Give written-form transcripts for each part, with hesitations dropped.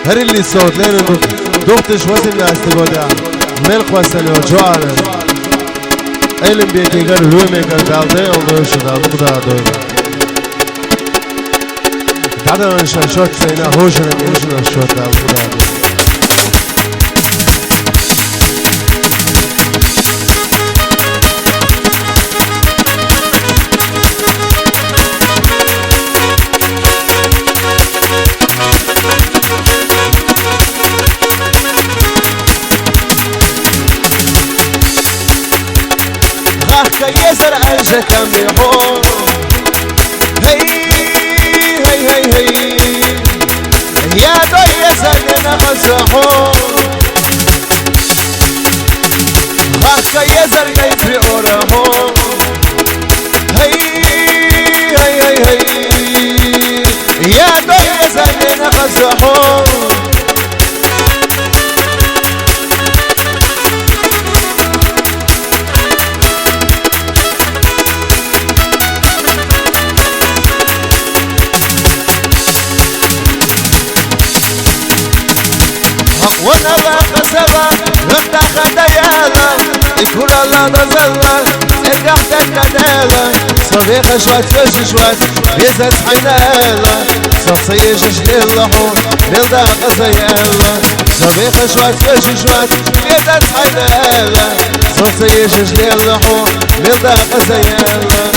هر اللي صوت لين دختش وزن لاستقودا ملك وسنو جوار علم بيكي غير رومي كان دالده ولوش دالده دوي دادن شوت سينا هوشنا ميشنا شوت دالده يزر عجك ميحون هي هي هي هي يا دو يزر نغزحون خاك يزر نيفي أورهون هي هي هي هي يا دو يزر نغزحون وانا بخسرة ربطة خديالة يكون الله نزلة سرقحت الندالة صديقة شوات فش شوات بيزت حنالة صفصي جش للحون بلدا غزيالة صديقة شوات فش شوات بيزت حنالة صفصي جش للحون بلدا غزيالة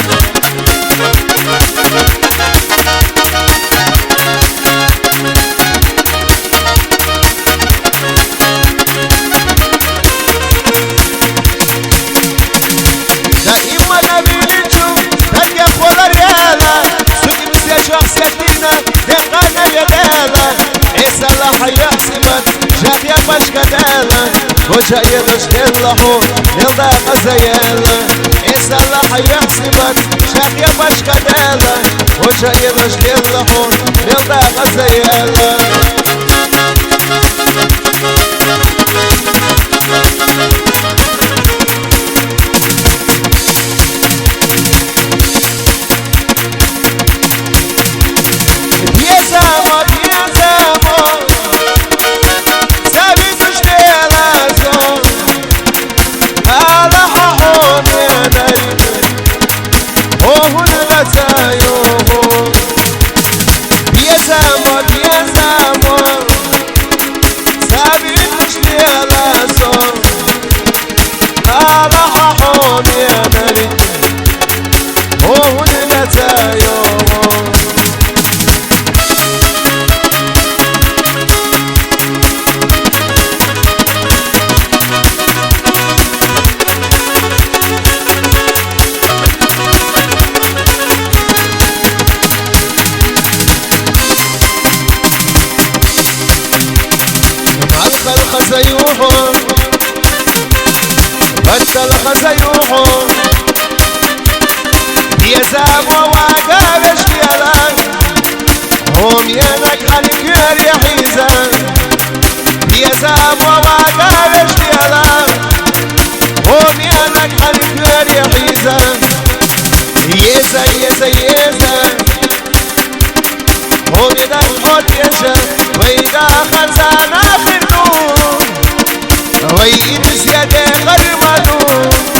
دقانا يدالا عيسى الله يحسبك جاك يا بشكدالا وجا يدش للحو يلدا غزيالا عيسى الله يحسبك جاك يا بشكدالا وجا يدش للحو يلدا غزيالا خزيوحون بطل خزيوحون بيزاب وواقع بشكيلان هم ينك الكير يحيزان بيزاب وواقع بشكيلان هم ينك الكير يحيزان يزا يزا يزا هم يدك خد يشا ويدا خزان آخر نور ويد زيادة غرمانون